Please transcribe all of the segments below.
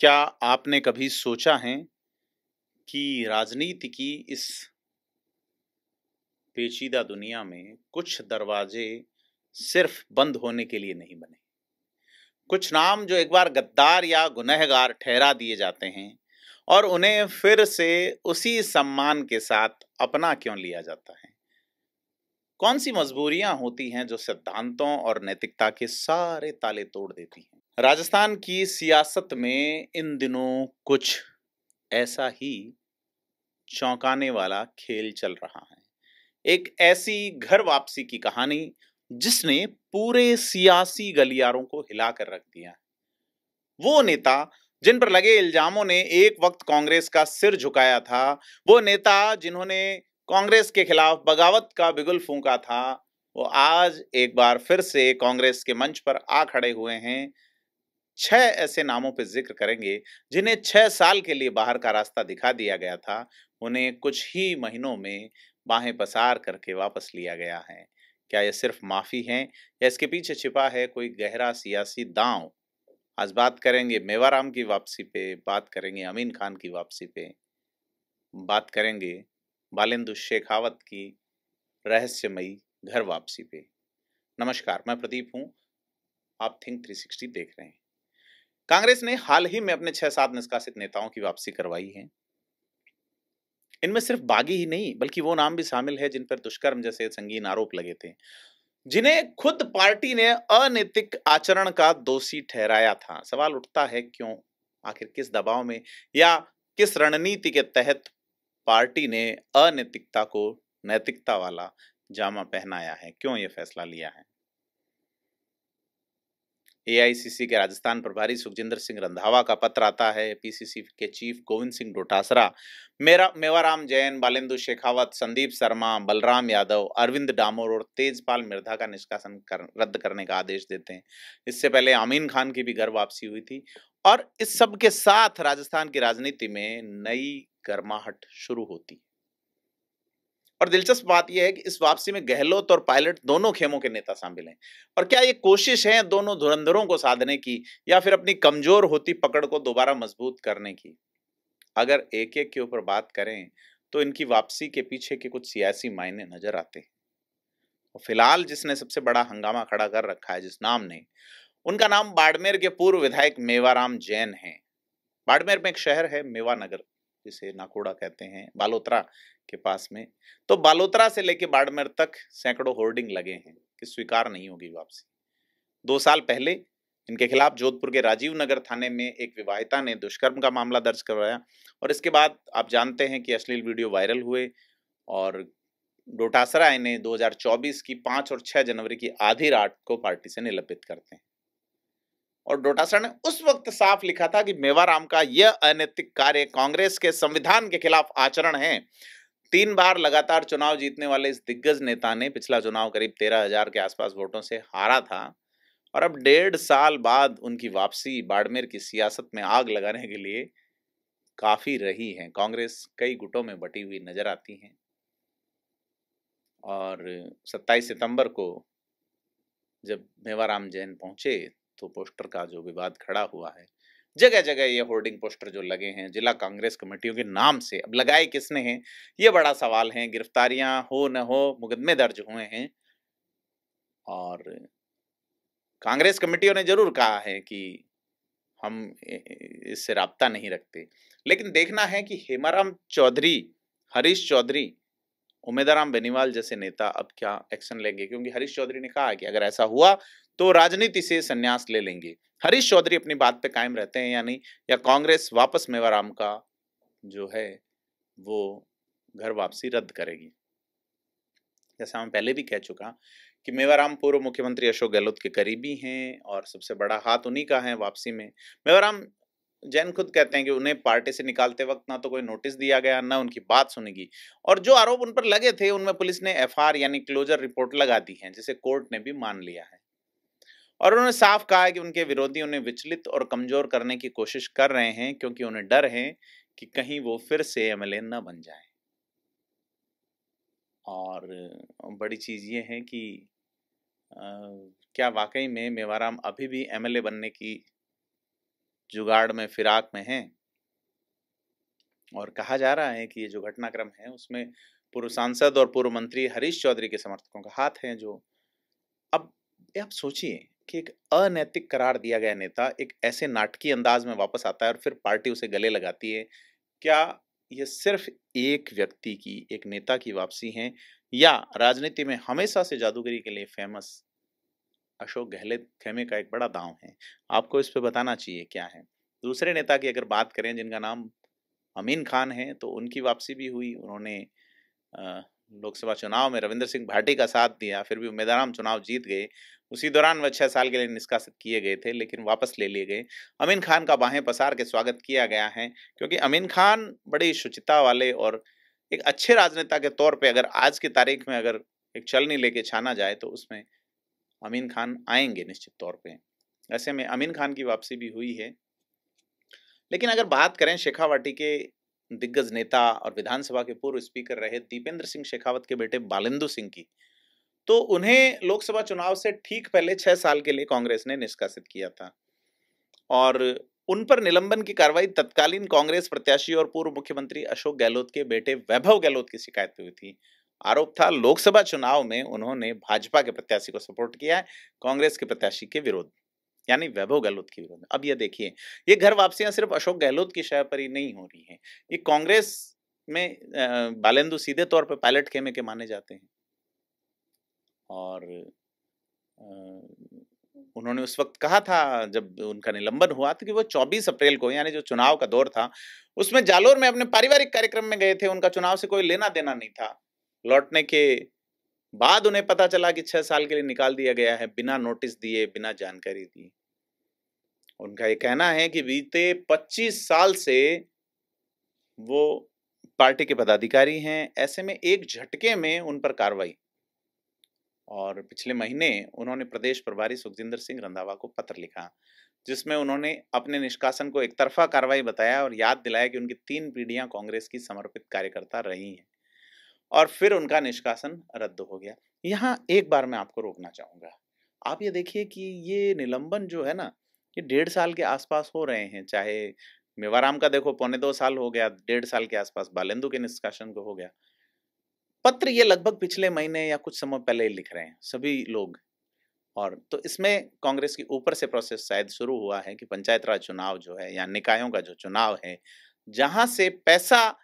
क्या आपने कभी सोचा है कि राजनीति की इस पेचीदा दुनिया में कुछ दरवाजे सिर्फ बंद होने के लिए नहीं बने। कुछ नाम जो एक बार गद्दार या गुनहगार ठहरा दिए जाते हैं और उन्हें फिर से उसी सम्मान के साथ अपना क्यों लिया जाता है। कौन सी मजबूरियां होती हैं जो सिद्धांतों और नैतिकता के सारे ताले तोड़ देती हैं। राजस्थान की सियासत में इन दिनों कुछ ऐसा ही चौंकाने वाला खेल चल रहा है। एक ऐसी घर वापसी की कहानी जिसने पूरे सियासी गलियारों को हिलाकर रख दिया। वो नेता जिन पर लगे इल्जामों ने एक वक्त कांग्रेस का सिर झुकाया था, वो नेता जिन्होंने कांग्रेस के खिलाफ बगावत का बिगुल फूंका था, वो आज एक बार फिर से कांग्रेस के मंच पर आ खड़े हुए हैं। 6 ऐसे नामों पे ज़िक्र करेंगे, जिन्हें 6 साल के लिए बाहर का रास्ता दिखा दिया गया था, उन्हें कुछ ही महीनों में बाहें पसार करके वापस लिया गया है। क्या ये सिर्फ माफ़ी है या इसके पीछे छिपा है कोई गहरा सियासी दाँव? आज बात करेंगे मेवाराम की वापसी पे, बात करेंगे अमीन खान की वापसी पे, बात करेंगे बालेंदु शेखावत की रहस्यमयी घर वापसी पे। नमस्कार, मैं प्रदीप हूँ, आप थिंक 360 देख रहे हैं। कांग्रेस ने हाल ही में अपने 6-7 निष्कासित नेताओं की वापसी करवाई है। इनमें सिर्फ बागी ही नहीं, बल्कि वो नाम भी शामिल है जिन पर दुष्कर्म जैसे संगीन आरोप लगे थे, जिन्हें खुद पार्टी ने अनैतिक आचरण का दोषी ठहराया था। सवाल उठता है क्यों? आखिर किस दबाव में या किस रणनीति के तहत पार्टी ने अनैतिकता को नैतिकता वाला जामा पहनाया है? क्यों ये फैसला लिया है? एआईसीसी के राजस्थान प्रभारी सुखजिंदर सिंह रंधावा का पत्र आता है। पीसीसी के चीफ गोविंद सिंह डोटासरा, मेवाराम जैन, बालेंदु शेखावत, संदीप शर्मा, बलराम यादव, अरविंद डामोर और तेजपाल मिर्धा का निष्कासन रद्द करने का आदेश देते हैं। इससे पहले आमीन खान की भी घर वापसी हुई थी और इस सब के साथ राजस्थान की राजनीति में नई गर्माहट शुरू होती है। और दिलचस्प बात यह है कि इस वापसी में गहलोत और पायलट दोनों खेमों के नेता शामिल हैं। और क्या ये कोशिश है दोनों धुरंधरों को साधने की या फिर अपनी कमजोर होती पकड़ को दोबारा मजबूत करने की? अगर एक-एक के ऊपर बात करें तो इनकी वापसी के पीछे के कुछ सियासी मायने नजर आते हैं। और फिलहाल जिसने सबसे बड़ा हंगामा खड़ा कर रखा है, जिस नाम ने, उनका नाम बाड़मेर के पूर्व विधायक मेवाराम जैन है। बाड़मेर में एक शहर है मेवानगर, जिसे नाकोड़ा कहते हैं, बालोतरा के पास में। तो बालोतरा से लेके बाड़मेर तक सैकड़ों होर्डिंग लगे हैं कि स्वीकार नहीं होगी वापसी। 2 साल पहले इनके खिलाफ जोधपुर के राजीव नगर थाने में एक विवाहिता ने दुष्कर्म का मामला दर्ज करवाया और इसके बाद आप जानते हैं कि अश्लील वीडियो वायरल हुए और डोटासरा इन्हें 2024 की 5 और 6 जनवरी की आधी रात को पार्टी से निलंबित करते हैं। और डोटासरा ने उस वक्त साफ लिखा था कि मेवाराम का यह अनैतिक कार्य कांग्रेस के संविधान के खिलाफ आचरण है। 3 बार लगातार चुनाव जीतने वाले इस दिग्गज नेता ने पिछला चुनाव करीब 13,000 के आसपास वोटों से हारा था और अब 1.5 साल बाद उनकी वापसी बाड़मेर की सियासत में आग लगाने के लिए काफी रही है। कांग्रेस कई गुटों में बटी हुई नजर आती है और 27 सितंबर को जब मेवाराम जैन पहुंचे तो पोस्टर का जो विवाद खड़ा हुआ है, जगह जगह ये होर्डिंग पोस्टर जो लगे हैं जिला कांग्रेस कमेटियों के नाम से, अब लगाए किसने हैं ये बड़ा सवाल है। गिरफ्तारियां हो न हो, मुकदमे दर्ज हुए हैं और कांग्रेस कमेटियों ने जरूर कहा है कि हम इससे राब्ता नहीं रखते, लेकिन देखना है कि हेमाराम चौधरी, हरीश चौधरी, उमेदाराम बेनीवाल जैसे नेता अब क्या एक्शन लेंगे, क्योंकि हरीश चौधरी ने कहा कि अगर ऐसा हुआ तो राजनीति से संन्यास ले लेंगे। हरीश चौधरी अपनी बात पे कायम रहते हैं या नहीं, या कांग्रेस वापस मेवाराम का जो है वो घर वापसी रद्द करेगी? जैसा मैं पहले भी कह चुका कि मेवाराम पूर्व मुख्यमंत्री अशोक गहलोत के करीबी हैं और सबसे बड़ा हाथ उन्हीं का है वापसी में। मेवाराम जैन खुद कहते हैं कि उन्हें पार्टी से निकालते वक्त ना तो कोई नोटिस दिया गया, ना उनकी बात सुनी गई और जो आरोप उन पर लगे थे उनमें पुलिस ने एफआईआर यानी क्लोजर रिपोर्ट लगा दी है, जिसे कोर्ट ने भी मान लिया है। और उन्होंने साफ कहा है कि उनके विरोधी उन्हें विचलित और कमजोर करने की कोशिश कर रहे हैं, क्योंकि उन्हें डर है कि कहीं वो फिर से एमएलए न बन जाए। और बड़ी चीज ये है कि क्या वाकई में मेवाराम अभी भी एमएलए बनने की जुगाड़ में फिराक में हैं। और कहा जा रहा है कि ये जो घटनाक्रम है उसमें पूर्व सांसद और पूर्व मंत्री हरीश चौधरी के समर्थकों का हाथ है। जो अब आप सोचिए कि एक अनैतिक करार दिया गया नेता एक ऐसे नाटकीय अंदाज में वापस आता है और फिर पार्टी उसे गले लगाती है। क्या ये सिर्फ एक व्यक्ति की, एक नेता की वापसी है, या राजनीति में हमेशा से जादूगरी के लिए फेमस अशोक गहलोत खेमे का एक बड़ा दांव है? आपको इस पे बताना चाहिए क्या है। दूसरे नेता की अगर बात करें जिनका नाम अमीन खान है, तो उनकी वापसी भी हुई। उन्होंने लोकसभा चुनाव में रविंद्र सिंह भाटी का साथ दिया, फिर भी उम्मीदवार चुनाव जीत गए। उसी दौरान वह 6 साल के लिए निष्कासित किए गए थे, लेकिन वापस ले लिए गए। अमीन खान का बाहें पसार के स्वागत किया गया है, क्योंकि अमीन खान बड़ी शुचिता वाले और एक अच्छे राजनेता के तौर पे अगर आज की तारीख में अगर एक चलनी लेके छाना जाए तो उसमें अमीन खान आएंगे निश्चित तौर पे। ऐसे में अमीन खान की वापसी भी हुई है। लेकिन अगर बात करें शेखावाटी के दिग्गज नेता और विधानसभा के पूर्व स्पीकर रहे दीपेंद्र सिंह शेखावत के बेटे बालेंदु सिंह की, तो उन्हें लोकसभा चुनाव से ठीक पहले 6 साल के लिए कांग्रेस ने निष्कासित किया था और उन पर निलंबन की कार्रवाई तत्कालीन कांग्रेस प्रत्याशी और पूर्व मुख्यमंत्री अशोक गहलोत के बेटे वैभव गहलोत की शिकायत हुई थी। आरोप था लोकसभा चुनाव में उन्होंने भाजपा के प्रत्याशी को सपोर्ट किया है कांग्रेस के प्रत्याशी के विरोध, यानी वैभव गहलोत के विरोध। अब ये देखिए, ये घर वापसियां सिर्फ अशोक गहलोत की शय पर ही नहीं हो रही हैं। ये कांग्रेस में बालेंदु सीधे तौर पर पायलट खेमे के माने जाते हैं और उन्होंने उस वक्त कहा था जब उनका निलंबन हुआ था कि वो 24 अप्रैल को, यानी जो चुनाव का दौर था, उसमें जालोर में अपने पारिवारिक कार्यक्रम में गए थे। उनका चुनाव से कोई लेना देना नहीं था। लौटने के बाद उन्हें पता चला कि 6 साल के लिए निकाल दिया गया है, बिना नोटिस दिए, बिना जानकारी दिए। उनका ये कहना है कि बीते 25 साल से वो पार्टी के पदाधिकारी हैं, ऐसे में एक झटके में उन पर कार्रवाई। और पिछले महीने उन्होंने प्रदेश प्रभारी सुखजिंदर सिंह रंधावा को पत्र लिखा, जिसमें उन्होंने अपने निष्कासन को एक तरफा कार्रवाई बताया और याद दिलाया कि उनकी 3 पीढ़ियां कांग्रेस की समर्पित कार्यकर्ता रही हैं और फिर उनका निष्कासन रद्द हो गया। यहाँ एक बार मैं आपको रोकना चाहूंगा। आप ये देखिए कि ये निलंबन जो है ना, ये 1.5 साल के आसपास हो रहे हैं। चाहे मेवाराम का देखो 1.25 साल हो गया, 1.5 साल के आसपास बालेंदु के निष्कासन को हो गया। पत्र ये लगभग पिछले महीने या कुछ समय पहले लिख रहे हैं सभी लोग। और तो इसमें कांग्रेस की ऊपर से प्रोसेस शायद शुरू हुआ है कि पंचायत राज चुनाव जो है या निकायों का जो चुनाव है, जहां से पैसा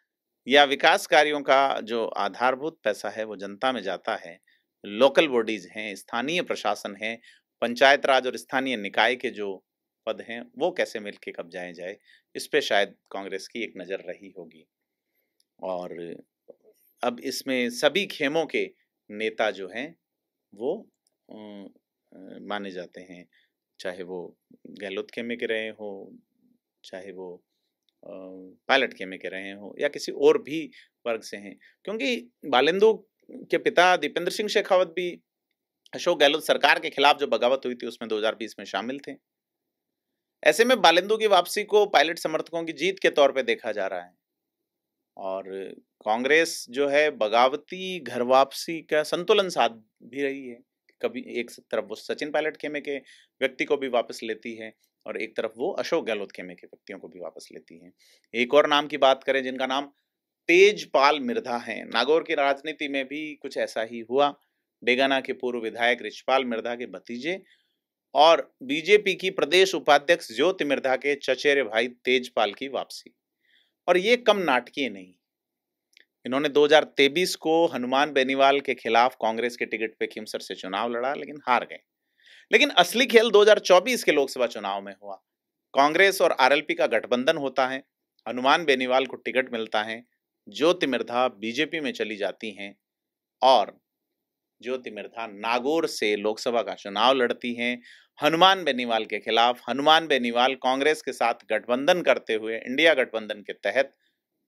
या विकास कार्यों का जो आधारभूत पैसा है वो जनता में जाता है, लोकल बॉडीज हैं, स्थानीय प्रशासन है, पंचायत राज और स्थानीय निकाय के जो पद हैं वो कैसे मिलके कब्जाए जाए, इस पे शायद कांग्रेस की एक नज़र रही होगी। और अब इसमें सभी खेमों के नेता जो हैं वो माने जाते हैं, चाहे वो गहलोत खेमे के रहे हो, चाहे वो पायलट खेमे के रहे हो, या किसी और भी वर्ग से हैं। क्योंकि बालेंदु के पिता दीपेंद्र सिंह शेखावत भी अशोक गहलोत सरकार के खिलाफ जो बगावत हुई थी उसमें 2020 में शामिल थे। ऐसे में बालेंदु की वापसी को पायलट समर्थकों की जीत के तौर पे देखा जा रहा है और कांग्रेस जो है बगावती घर वापसी का संतुलन साध भी रही है। कभी एक तरफ वो सचिन पायलट खेमे के व्यक्ति को भी वापस लेती है और एक तरफ वो अशोक गहलोत खेमे के व्यक्तियों को भी वापस लेती है। एक और नाम की बात करें जिनका नाम तेजपाल मिर्धा है। नागौर की राजनीति में भी कुछ ऐसा ही हुआ। डेगाना के पूर्व विधायक रिचपाल मिर्धा के भतीजे और बीजेपी की प्रदेश उपाध्यक्ष ज्योति मिर्धा के चचेरे भाई तेजपाल की वापसी। और ये कम नाटकीय नहीं। इन्होंने 2023 को हनुमान बेनीवाल के खिलाफ कांग्रेस के टिकट पे खिमसर से चुनाव लड़ा, लेकिन हार गए। लेकिन असली खेल 2024 के लोकसभा चुनाव में हुआ। कांग्रेस और आरएलपी का गठबंधन होता है, हनुमान बेनीवाल को टिकट मिलता है, ज्योति मिर्धा बीजेपी में चली जाती हैं और ज्योति मिर्धा नागौर से लोकसभा का चुनाव लड़ती हैं हनुमान बेनीवाल के खिलाफ। हनुमान बेनीवाल कांग्रेस के साथ गठबंधन करते हुए इंडिया गठबंधन के तहत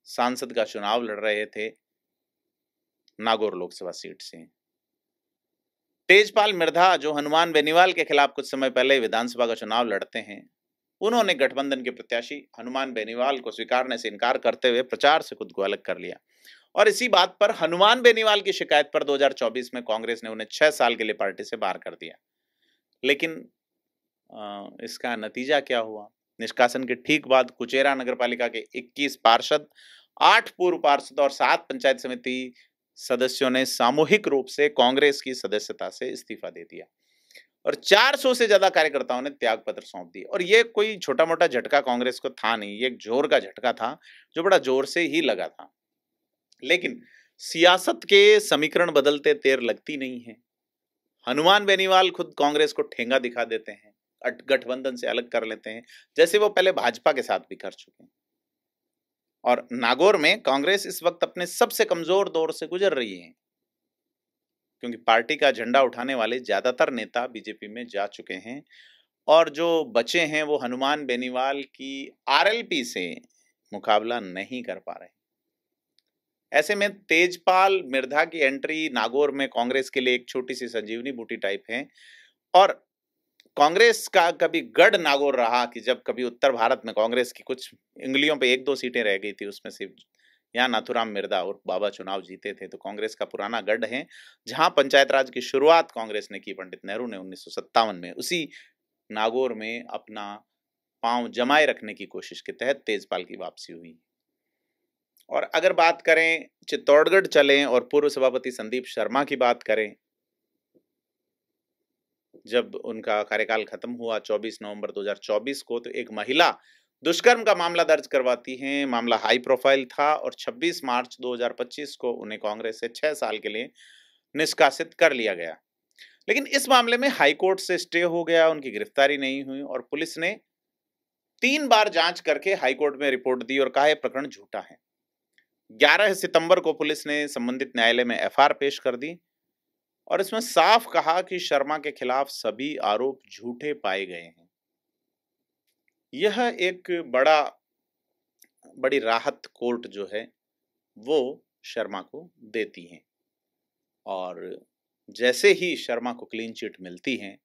सांसद का चुनाव लड़ रहे थे नागौर लोकसभा सीट से। तेजपाल मिर्धा जो हनुमान बेनीवाल के खिलाफ कुछ समय पहले विधानसभा का चुनाव लड़ते हैं, उन्होंने गठबंधन के प्रत्याशी हनुमान बेनीवाल को स्वीकारने से इनकार करते हुए प्रचार से खुद को अलग कर लिया। और इसी बात पर हनुमान बेनीवाल की शिकायत पर 2024 में कांग्रेस ने उन्हें 6 साल के लिए पार्टी से बाहर कर दिया। लेकिन इसका नतीजा क्या हुआ? निष्कासन के ठीक बाद कुचेरा नगरपालिका के 21 पार्षद, 8 पूर्व पार्षद और 7 पंचायत समिति सदस्यों ने सामूहिक रूप से कांग्रेस की सदस्यता से इस्तीफा दे दिया और 400 से ज्यादा कार्यकर्ताओं ने त्याग पत्र सौंप दिए। और ये कोई छोटा मोटा झटका कांग्रेस को था नहीं, ये एक जोर का झटका था जो बड़ा जोर से ही लगा था। लेकिन सियासत के समीकरण बदलते देर लगती नहीं है। हनुमान बेनीवाल खुद कांग्रेस को ठेंगा दिखा देते हैं, गठबंधन से अलग कर लेते हैं, जैसे वो पहले भाजपा के साथ भी कर चुके हैं। और नागौर में कांग्रेस इस वक्त अपने सबसे कमजोर दौर से गुजर रही है, क्योंकि पार्टी का झंडा उठाने वाले ज्यादातर नेता बीजेपी में जा चुके हैं और जो बचे हैं वो हनुमान बेनीवाल की आरएलपी से मुकाबला नहीं कर पा रहे। ऐसे में तेजपाल मिर्धा की एंट्री नागौर में कांग्रेस के लिए एक छोटी सी संजीवनी बूटी टाइप है। और कांग्रेस का कभी गढ़ नागौर रहा कि जब कभी उत्तर भारत में कांग्रेस की कुछ उंगलियों पे 1-2 सीटें रह गई थी, उसमें से यहाँ नाथुराम मिर्धा और बाबा चुनाव जीते थे, तो कांग्रेस का पुराना गढ़ है जहां पंचायत राज की शुरुआत कांग्रेस ने की। पंडित नेहरू ने 1957 में उसी नागौर में अपना पांव जमाए रखने की कोशिश के तहत तेजपाल की वापसी हुई। और अगर बात करें चित्तौड़गढ़ चलें और पूर्व सभापति संदीप शर्मा की बात करें, जब उनका कार्यकाल खत्म हुआ 24 नवंबर 2024 को, तो एक महिला दुष्कर्म का मामला दर्ज करवाती हैं। मामला हाई प्रोफाइल था और 26 मार्च 2025 को उन्हें कांग्रेस से 6 साल के लिए निष्कासित कर लिया गया। लेकिन इस मामले में हाई कोर्ट से स्टे हो गया, उनकी गिरफ्तारी नहीं हुई और पुलिस ने 3 बार जांच करके हाई कोर्ट में रिपोर्ट दी और कहा यह प्रकरण झूठा है। 11 सितंबर को पुलिस ने संबंधित न्यायालय में एफआईआर पेश कर दी और इसमें साफ कहा कि शर्मा के खिलाफ सभी आरोप झूठे पाए गए हैं। यह एक बड़ी राहत कोर्ट जो है वो शर्मा को देती है और जैसे ही शर्मा को क्लीन चिट मिलती है,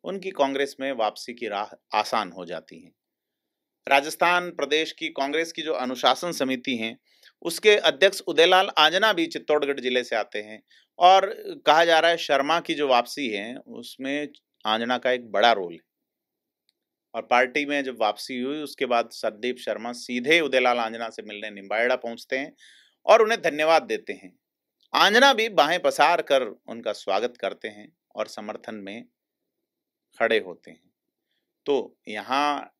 उनकी कांग्रेस में वापसी की राह आसान हो जाती है। राजस्थान प्रदेश की कांग्रेस की जो अनुशासन समिति है, उसके अध्यक्ष उदयलाल आंजना भी चित्तौड़गढ़ जिले से आते हैं और कहा जा रहा है शर्मा की जो वापसी है उसमें आंजना का एक बड़ा रोल है। और पार्टी में जब वापसी हुई उसके बाद संदीप शर्मा सीधे उदयलाल आंजना से मिलने निम्बाहेड़ा पहुंचते हैं और उन्हें धन्यवाद देते हैं। आंजना भी बाहें पसार कर उनका स्वागत करते हैं और समर्थन में खड़े होते हैं। तो यहाँ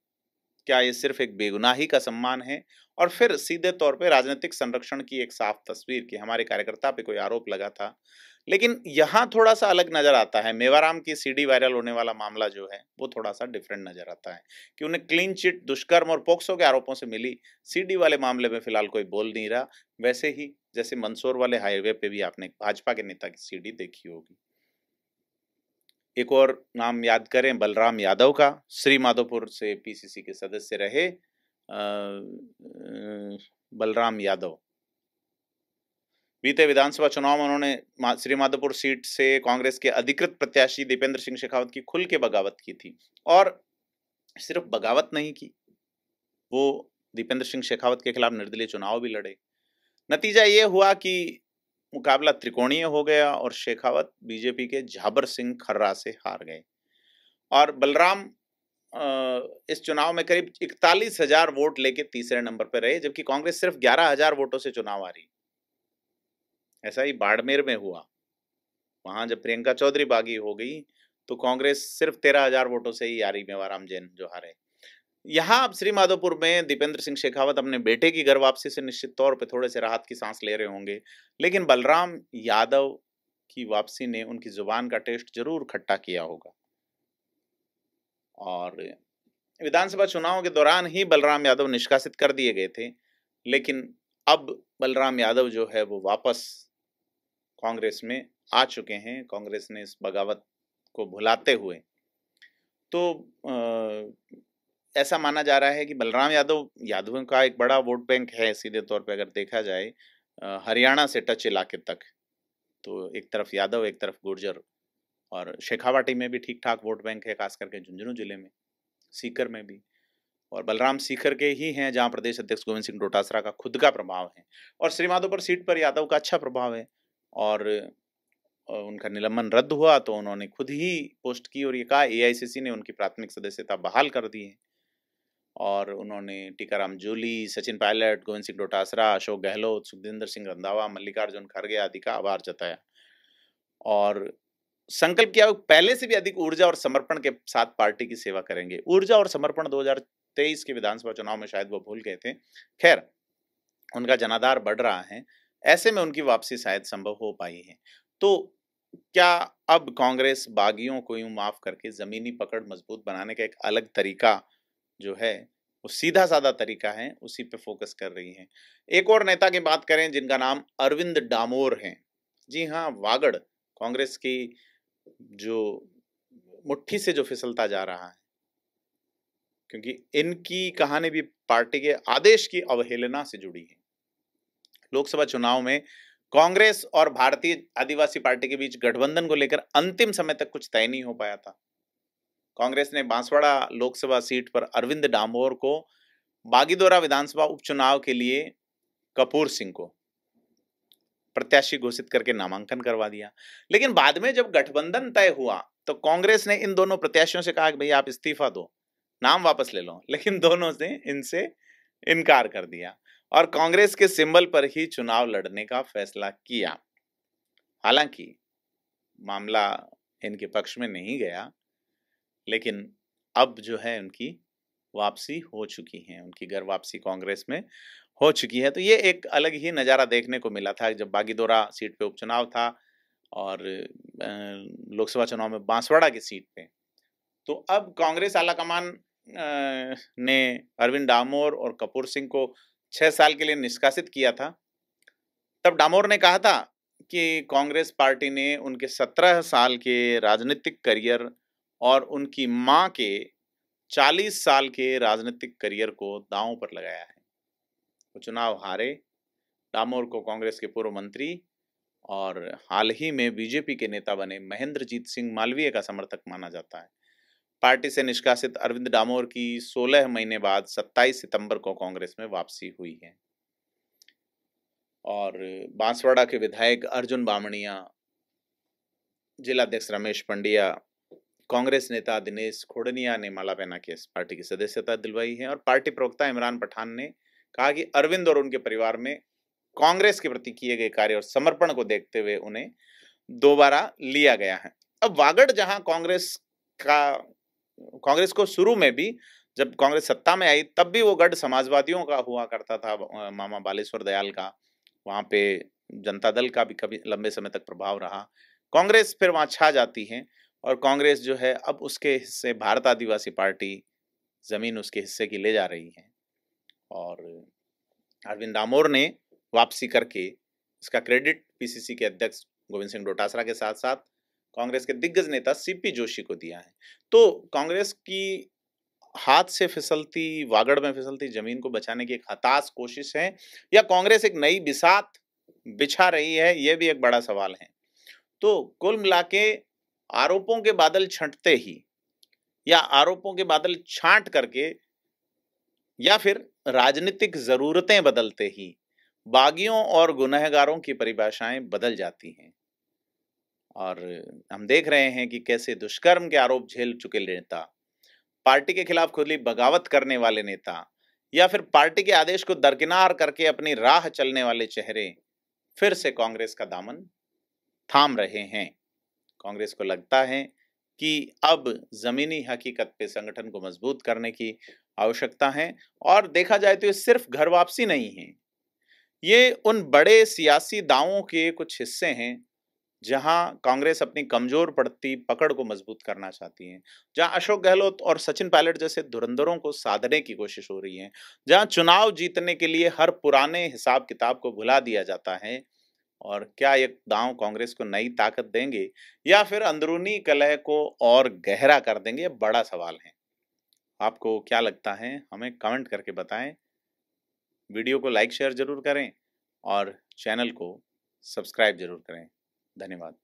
क्या ये सिर्फ एक बेगुनाही का सम्मान है और फिर सीधे तौर पे राजनीतिक संरक्षण की एक साफ तस्वीर कि हमारे कार्यकर्ता पे कोई आरोप लगा था। लेकिन यहाँ थोड़ा सा अलग नजर आता है। मेवाराम की सीडी वायरल होने वाला मामला जो है वो थोड़ा सा डिफरेंट नजर आता है कि उन्हें क्लीन चिट दुष्कर्म और पोक्सो के आरोपों से मिली, सीडी वाले मामले में फिलहाल कोई बोल नहीं रहा। वैसे ही जैसे मंदसौर वाले हाईवे पे भी आपने भाजपा के नेता की सीडी देखी होगी। एक और नाम याद करें बलराम यादव का, श्री माधोपुर से पीसीसी के सदस्य रहे बलराम यादव। बीते विधानसभा चुनाव में उन्होंने श्री माधोपुर सीट से कांग्रेस के अधिकृत प्रत्याशी दीपेंद्र सिंह शेखावत की खुल के बगावत की थी और सिर्फ बगावत नहीं की, वो दीपेंद्र सिंह शेखावत के खिलाफ निर्दलीय चुनाव भी लड़े। नतीजा ये हुआ कि मुकाबला त्रिकोणीय हो गया और शेखावत बीजेपी के झाबर सिंह खर्रा से हार गए और बलराम इस चुनाव में करीब 41,000 वोट लेके तीसरे नंबर पर रहे, जबकि कांग्रेस सिर्फ 11,000 वोटों से चुनाव हारी। ऐसा ही बाड़मेर में हुआ, वहां जब प्रियंका चौधरी बागी हो गई तो कांग्रेस सिर्फ 13,000 वोटों से ही हारी, मेवाराम जैन जो हारे। यहाँ अब श्री माधोपुर में दीपेंद्र सिंह शेखावत अपने बेटे की घर वापसी से निश्चित तौर पे थोड़े से राहत की सांस ले रहे होंगे, लेकिन बलराम यादव की वापसी ने उनकी जुबान का टेस्ट जरूर खट्टा किया होगा। और विधानसभा चुनाव के दौरान ही बलराम यादव निष्कासित कर दिए गए थे, लेकिन अब बलराम यादव जो है वो वापस कांग्रेस में आ चुके हैं, कांग्रेस ने इस बगावत को भुलाते हुए। तो ऐसा माना जा रहा है कि बलराम यादवों का एक बड़ा वोट बैंक है सीधे तौर पे अगर देखा जाए हरियाणा से टच इलाके तक। तो एक तरफ यादव, एक तरफ गुर्जर, और शेखावाटी में भी ठीक ठाक वोट बैंक है, खास करके झुंझुनू जिले में, सीकर में भी। और बलराम सीकर के ही हैं जहां प्रदेश अध्यक्ष गोविंद सिंह डोटासरा का खुद का प्रभाव है और श्रीमाधोपुर सीट पर यादव का अच्छा प्रभाव है। और उनका निलंबन रद्द हुआ तो उन्होंने खुद ही पोस्ट की और ये कहा एआईसीसी ने उनकी प्राथमिक सदस्यता बहाल कर दी है। और उन्होंने टीकाराम जूली, सचिन पायलट, गोविंद सिंह डोटासरा, अशोक गहलोत, सुखविंदर सिंह रंधावा, मल्लिकार्जुन खड़गे आदि का आभार जताया और संकल्प किया पहले से भी अधिक ऊर्जा और समर्पण के साथ पार्टी की सेवा करेंगे। ऊर्जा और समर्पण 2023 के विधानसभा चुनाव में शायद वो भूल गए थे। खैर, उनका जनाधार बढ़ रहा है, ऐसे में उनकी वापसी शायद संभव हो पाई है। तो क्या अब कांग्रेस बागियों को यूं माफ करके जमीनी पकड़ मजबूत बनाने का एक अलग तरीका जो है, वो सीधा साधा तरीका है, उसी पे फोकस कर रही है। एक और नेता की बात करें जिनका नाम अरविंद डामोर है। जी हाँ, वागड़ कांग्रेस की जो मुट्ठी से जो फिसलता जा रहा है, क्योंकि इनकी कहानी भी पार्टी के आदेश की अवहेलना से जुड़ी है। लोकसभा चुनाव में कांग्रेस और भारतीय आदिवासी पार्टी के बीच गठबंधन को लेकर अंतिम समय तक कुछ तय नहीं हो पाया था। कांग्रेस ने बांसवाड़ा लोकसभा सीट पर अरविंद डामोर को, बागीदोरा विधानसभा उपचुनाव के लिए कपूर सिंह को प्रत्याशी घोषित करके नामांकन करवा दिया। लेकिन बाद में जब गठबंधन तय हुआ तो कांग्रेस ने इन दोनों प्रत्याशियों से कहा कि भाई आप इस्तीफा दो, नाम वापस ले लो, लेकिन दोनों ने इनसे इनकार कर दिया और कांग्रेस के सिंबल पर ही चुनाव लड़ने का फैसला किया। हालांकि मामला इनके पक्ष में नहीं गया, लेकिन अब जो है उनकी वापसी हो चुकी है, उनकी घर वापसी कांग्रेस में हो चुकी है। तो ये एक अलग ही नज़ारा देखने को मिला था जब बागीदोरा सीट पे उपचुनाव था और लोकसभा चुनाव में बांसवाड़ा की सीट पे। तो अब कांग्रेस आलाकमान ने अरविंद डामोर और कपूर सिंह को 6 साल के लिए निष्कासित किया था। तब डामोर ने कहा था कि कांग्रेस पार्टी ने उनके 17 साल के राजनीतिक करियर और उनकी मां के 40 साल के राजनीतिक करियर को दांव पर लगाया है। वो चुनाव हारे। डामोर को कांग्रेस के पूर्व मंत्री और हाल ही में बीजेपी के नेता बने महेंद्रजीत सिंह मालवीय का समर्थक माना जाता है। पार्टी से निष्कासित अरविंद डामोर की 16 महीने बाद 27 सितंबर को कांग्रेस में वापसी हुई है और बांसवाड़ा के विधायक अर्जुन बामणिया, जिलाध्यक्ष रमेश पंड्या, कांग्रेस नेता दिनेश खोड़निया ने माला पहना के पार्टी की सदस्यता दिलवाई है और पार्टी प्रवक्ता इमरान पठान ने कहा कि अरविंद और उनके परिवार में कांग्रेस के प्रति किए गए कार्य और समर्पण को देखते हुए उन्हें दोबारा लिया गया है। अब वागड़ जहां कांग्रेस को शुरू में भी जब कांग्रेस सत्ता में आई तब भी वो गढ़ समाजवादियों का हुआ करता था, मामा बालेश्वर दयाल का, वहां पे जनता दल का भी कभी लंबे समय तक प्रभाव रहा। कांग्रेस फिर वहां छा जाती है और कांग्रेस जो है अब उसके हिस्से भारत आदिवासी पार्टी जमीन उसके हिस्से की ले जा रही है और अरविंद डामोर ने वापसी करके इसका क्रेडिट पीसीसी के अध्यक्ष गोविंद सिंह डोटासरा के साथ साथ कांग्रेस के दिग्गज नेता सीपी जोशी को दिया है। तो कांग्रेस की हाथ से फिसलती, वागड़ में फिसलती जमीन को बचाने की एक हताश कोशिश है या कांग्रेस एक नई बिसात बिछा रही है, यह भी एक बड़ा सवाल है। तो कुल मिला के आरोपों के बादल छंटते ही या आरोपों के बादल छांट करके या फिर राजनीतिक जरूरतें बदलते ही बागियों और गुनहगारों की परिभाषाएं बदल जाती हैं और हम देख रहे हैं कि कैसे दुष्कर्म के आरोप झेल चुके नेता, पार्टी के खिलाफ खुली बगावत करने वाले नेता या फिर पार्टी के आदेश को दरकिनार करके अपनी राह चलने वाले चेहरे फिर से कांग्रेस का दामन थाम रहे हैं। कांग्रेस को लगता है कि अब जमीनी हकीकत पे संगठन को मजबूत करने की आवश्यकता है और देखा जाए तो ये सिर्फ घर वापसी नहीं है, ये उन बड़े सियासी दावों के कुछ हिस्से हैं जहां कांग्रेस अपनी कमजोर पड़ती पकड़ को मजबूत करना चाहती है, जहां अशोक गहलोत और सचिन पायलट जैसे धुरंधरों को साधने की कोशिश हो रही है, जहां चुनाव जीतने के लिए हर पुराने हिसाब किताब को भुला दिया जाता है। और क्या ये दांव कांग्रेस को नई ताकत देंगे या फिर अंदरूनी कलह को और गहरा कर देंगे, ये बड़ा सवाल है। आपको क्या लगता है, हमें कमेंट करके बताएं। वीडियो को लाइक शेयर जरूर करें और चैनल को सब्सक्राइब जरूर करें। धन्यवाद।